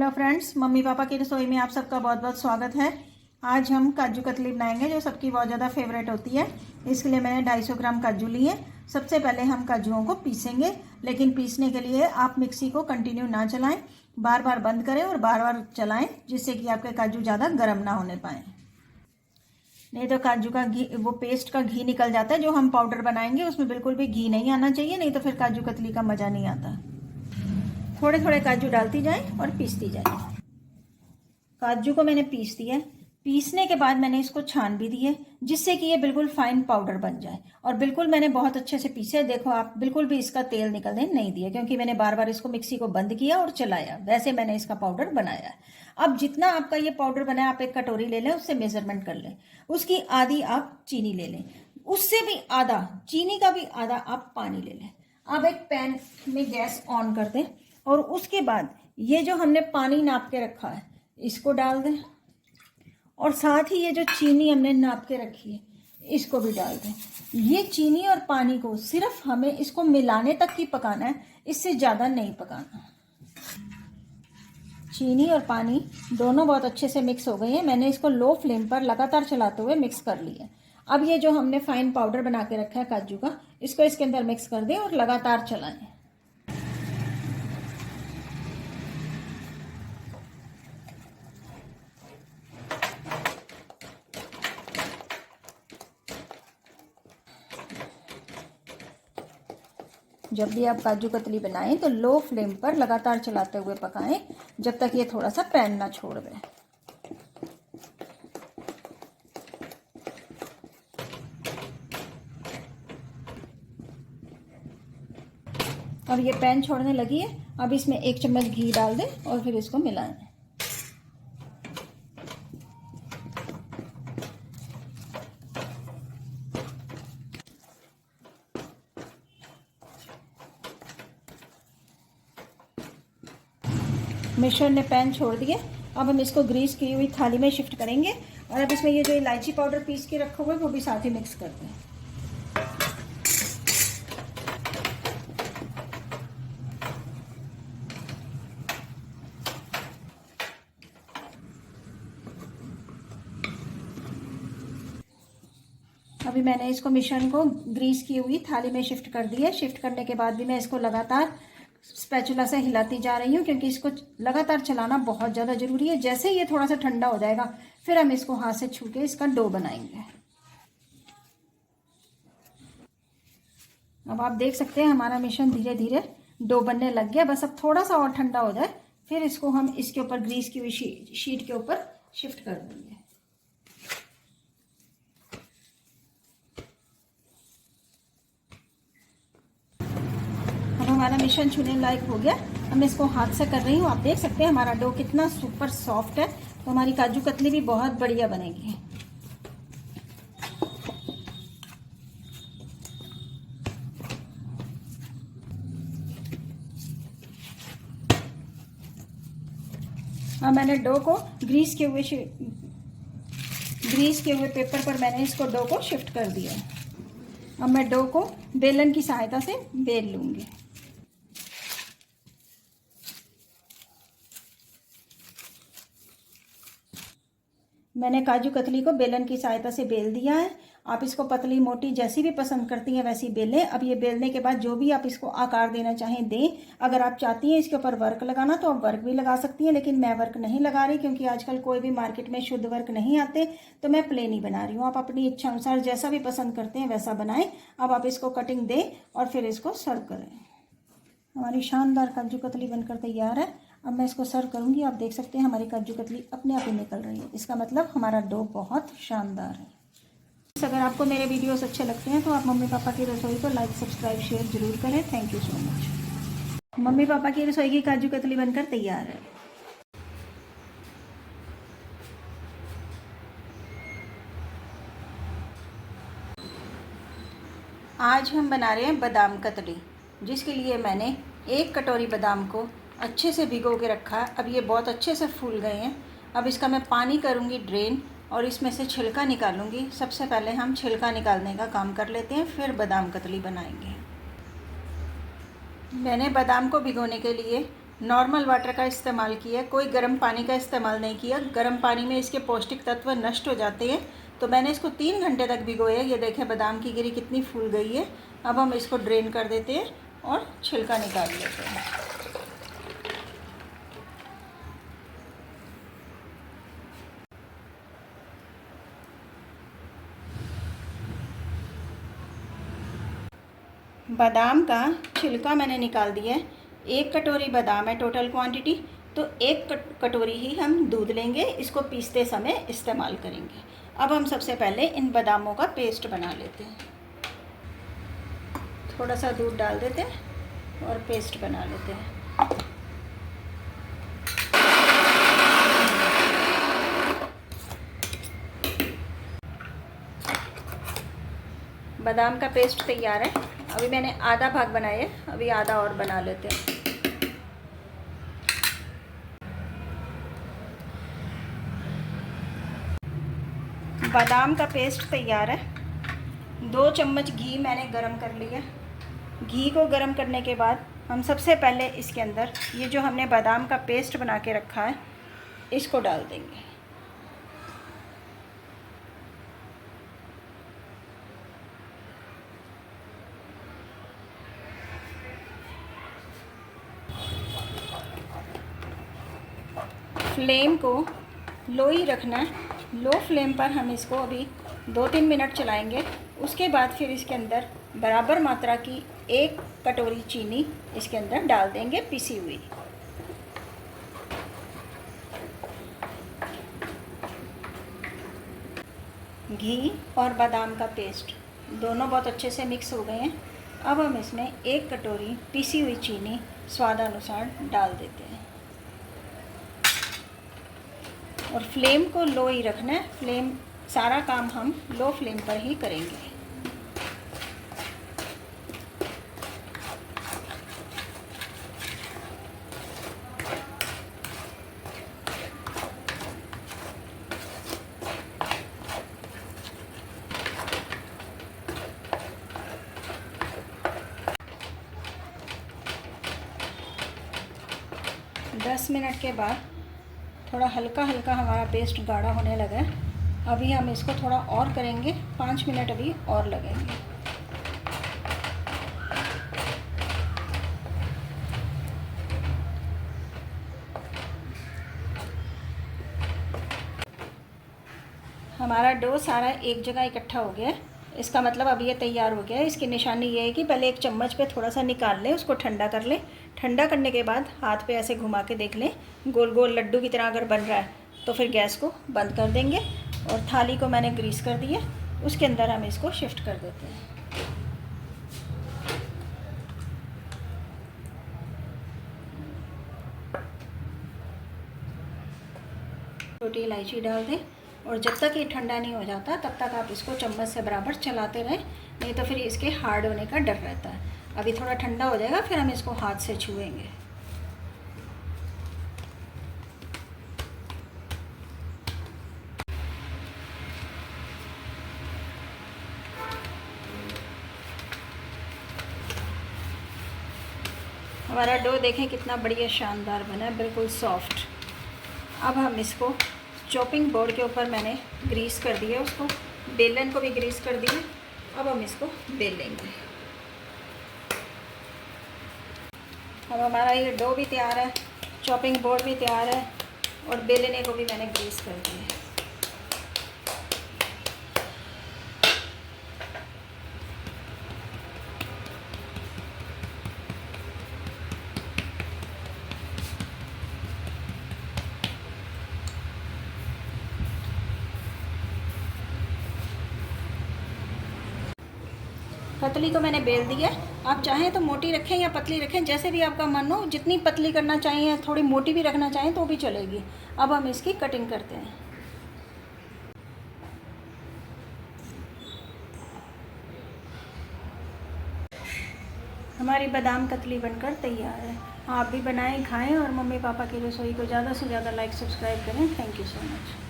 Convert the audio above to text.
Hello friends, mummy papa की रसोई में आप सबका बहुत बहुत स्वागत है। आज हम काजू कतली बनाएंगे जो सबकी बहुत ज़्यादा फेवरेट होती है। इसके लिए मैंने 250 ग्राम काजू लिए। सबसे पहले हम काजुओं को पीसेंगे, लेकिन पीसने के लिए आप मिक्सी को कंटिन्यू ना चलाएं, बार बार बंद करें और बार बार चलाएं, जिससे कि आपके काजू ज़्यादा गर्म ना होने पाए। नहीं तो काजू का घी, वो पेस्ट का घी निकल जाता है। जो हम पाउडर बनाएंगे उसमें बिल्कुल भी घी नहीं आना चाहिए, नहीं तो फिर काजू कतली का मज़ा नहीं आता। थोड़े थोड़े काजू डालती जाएं और पीसती जाएं। काजू को मैंने पीस दिया। पीसने के बाद मैंने इसको छान भी दिए, जिससे कि ये बिल्कुल फाइन पाउडर बन जाए। और बिल्कुल मैंने बहुत अच्छे से पीसे। देखो, आप बिल्कुल भी इसका तेल निकलने नहीं दिया, क्योंकि मैंने बार बार इसको मिक्सी को बंद किया और चलाया। वैसे मैंने इसका पाउडर बनाया। अब जितना आपका ये पाउडर बना, आप एक कटोरी ले लें, उससे मेजरमेंट कर लें। उसकी आधी आप चीनी ले लें, उससे भी आधा, चीनी का भी आधा आप पानी ले लें। अब एक पैन में गैस ऑन कर दें और उसके बाद ये जो हमने पानी नाप के रखा है इसको डाल दें, और साथ ही ये जो चीनी हमने नाप के रखी है इसको भी डाल दें। ये चीनी और पानी को सिर्फ हमें इसको मिलाने तक ही पकाना है, इससे ज़्यादा नहीं पकाना। चीनी और पानी दोनों बहुत अच्छे से मिक्स हो गए हैं। मैंने इसको लो फ्लेम पर लगातार चलाते हुए मिक्स कर लिया। अब ये जो हमने फाइन पाउडर बना के रखा है काजू का, इसको इसके अंदर मिक्स कर दें और लगातार चलाएं। जब भी आप काजू कतली बनाएं तो लो फ्लेम पर लगातार चलाते हुए पकाएं, जब तक ये थोड़ा सा पैन ना छोड़ दे। अब ये पैन छोड़ने लगी है। अब इसमें 1 चम्मच घी डाल दें और फिर इसको मिलाएं। मिश्रण ने पैन छोड़ दिए। अब हम इसको ग्रीस की हुई थाली में शिफ्ट करेंगे, और अब इसमें ये जो इलायची पाउडर पीस के रखा हुआ है वो भी साथ ही मिक्स कर दें। अभी मैंने इसको मिश्रण को ग्रीस की हुई थाली में शिफ्ट कर दिया। शिफ्ट करने के बाद भी मैं इसको लगातार स्पैचुला से हिलाती जा रही हूँ, क्योंकि इसको लगातार चलाना बहुत ज़्यादा ज़रूरी है। जैसे ये थोड़ा सा ठंडा हो जाएगा, फिर हम इसको हाथ से छू के इसका डो बनाएंगे। अब आप देख सकते हैं हमारा मिश्रण धीरे धीरे डो बनने लग गया। बस अब थोड़ा सा और ठंडा हो जाए, फिर इसको हम इसके ऊपर ग्रीस की हुई शीट के ऊपर शिफ्ट कर देंगे। हमारा मिश्रण छूने लायक हो गया। अब मैं इसको हाथ से कर रही हूँ। आप देख सकते हैं हमारा डो कितना सुपर सॉफ्ट है। तो हमारी काजू कतली भी बहुत बढ़िया बनेगी। अब मैंने डो को ग्रीस के हुए पेपर पर मैंने इसको डो को शिफ्ट कर दिया। अब मैं डो को बेलन की सहायता से बेल लूंगी। मैंने काजू कतली को बेलन की सहायता से बेल दिया है। आप इसको पतली मोटी जैसी भी पसंद करती हैं वैसी बेलें। अब ये बेलने के बाद जो भी आप इसको आकार देना चाहें दें। अगर आप चाहती हैं इसके ऊपर वर्क लगाना तो आप वर्क भी लगा सकती हैं, लेकिन मैं वर्क नहीं लगा रही, क्योंकि आजकल कोई भी मार्केट में शुद्ध वर्क नहीं आते, तो मैं प्लेन ही बना रही हूँ। आप अपनी इच्छा अनुसार जैसा भी पसंद करते हैं वैसा बनाएं। अब आप इसको कटिंग दें और फिर इसको सर्व करें। हमारी शानदार काजू कतली बनकर तैयार है। अब मैं इसको सर्व करूंगी। आप देख सकते हैं हमारी काजू कतली अपने आप ही निकल रही है। इसका मतलब हमारा डो बहुत शानदार है। अगर आपको मेरे वीडियोस अच्छे लगते हैं तो आप मम्मी पापा की रसोई को लाइक, सब्सक्राइब, शेयर जरूर करें। Thank you so much. Mummy papa की रसोई की काजू कतली बनकर तैयार है। आज हम बना रहे हैं बादाम कतली, जिसके लिए मैंने 1 कटोरी बादाम को अच्छे से भिगो के रखा है। अब ये बहुत अच्छे से फूल गए हैं। अब इसका मैं पानी करूँगी ड्रेन और इसमें से छिलका निकालूंगी। सबसे पहले हम छिलका निकालने का काम कर लेते हैं, फिर बादाम कतली बनाएंगे। मैंने बादाम को भिगोने के लिए नॉर्मल वाटर का इस्तेमाल किया, कोई गर्म पानी का इस्तेमाल नहीं किया। गर्म पानी में इसके पौष्टिक तत्व नष्ट हो जाते हैं। तो मैंने इसको 3 घंटे तक भिगोया। ये देखें बादाम की गिरी कितनी फूल गई है। अब हम इसको ड्रेन कर देते हैं और छिलका निकाल लेते हैं। बादाम का छिलका मैंने निकाल दिया है। 1 कटोरी बादाम है टोटल क्वांटिटी, तो 1 कटोरी ही हम दूध लेंगे, इसको पीसते समय इस्तेमाल करेंगे। अब हम सबसे पहले इन बादामों का पेस्ट बना लेते हैं। थोड़ा सा दूध डाल देते हैं और पेस्ट बना लेते हैं। बादाम का पेस्ट तैयार है। अभी मैंने आधा भाग बनाया है, अभी आधा और बना लेते हैं। बादाम का पेस्ट तैयार है। 2 चम्मच घी मैंने गरम कर लिया। घी को गरम करने के बाद हम सबसे पहले इसके अंदर ये जो हमने बादाम का पेस्ट बना के रखा है इसको डाल देंगे। फ्लेम को लो ही रखना है। लो फ्लेम पर हम इसको अभी 2-3 मिनट चलाएंगे। उसके बाद फिर इसके अंदर बराबर मात्रा की 1 कटोरी चीनी इसके अंदर डाल देंगे, पिसी हुई। घी और बादाम का पेस्ट दोनों बहुत अच्छे से मिक्स हो गए हैं। अब हम इसमें 1 कटोरी पिसी हुई चीनी स्वादानुसार डाल देते हैं और फ्लेम को लो ही रखना है। फ्लेम सारा काम हम लो फ्लेम पर ही करेंगे। दस मिनट के बाद थोड़ा हल्का हल्का हमारा पेस्ट गाढ़ा होने लगा है। अभी हम इसको थोड़ा और करेंगे, 5 मिनट अभी और लगेंगे। हमारा डो सारा एक जगह इकट्ठा हो गया है। इसका मतलब अब ये तैयार हो गया है। इसकी निशानी ये है कि पहले एक चम्मच पे थोड़ा सा निकाल लें, उसको ठंडा कर लें। ठंडा करने के बाद हाथ पे ऐसे घुमा के देख लें, गोल गोल लड्डू की तरह अगर बन रहा है तो फिर गैस को बंद कर देंगे और थाली को मैंने ग्रीस कर दिया, उसके अंदर हम इसको शिफ्ट कर देते हैं। छोटी इलायची डाल दें और जब तक ये ठंडा नहीं हो जाता तब तक आप इसको चम्मच से बराबर चलाते रहें, नहीं तो फिर इसके हार्ड होने का डर रहता है। अभी थोड़ा ठंडा हो जाएगा फिर हम इसको हाथ से छुएंगे। हमारा डो देखें कितना बढ़िया शानदार बना है, बिल्कुल सॉफ्ट। अब हम इसको चॉपिंग बोर्ड के ऊपर मैंने ग्रीस कर दिया, उसको बेलन को भी ग्रीस कर दिया। अब हम इसको बेल लेंगे। अब हमारा ये डो भी तैयार है, चॉपिंग बोर्ड भी तैयार है और बेलने को भी मैंने ग्रीस कर दिया है। पतली को मैंने बेल दी है। आप चाहें तो मोटी रखें या पतली रखें, जैसे भी आपका मन हो। जितनी पतली करना चाहिए, थोड़ी मोटी भी रखना चाहें तो भी चलेगी। अब हम इसकी कटिंग करते हैं। हमारी बादाम कतली बनकर तैयार है। आप भी बनाएं, खाएं और मम्मी पापा की रसोई को ज़्यादा से ज़्यादा लाइक सब्सक्राइब करें। Thank you so much.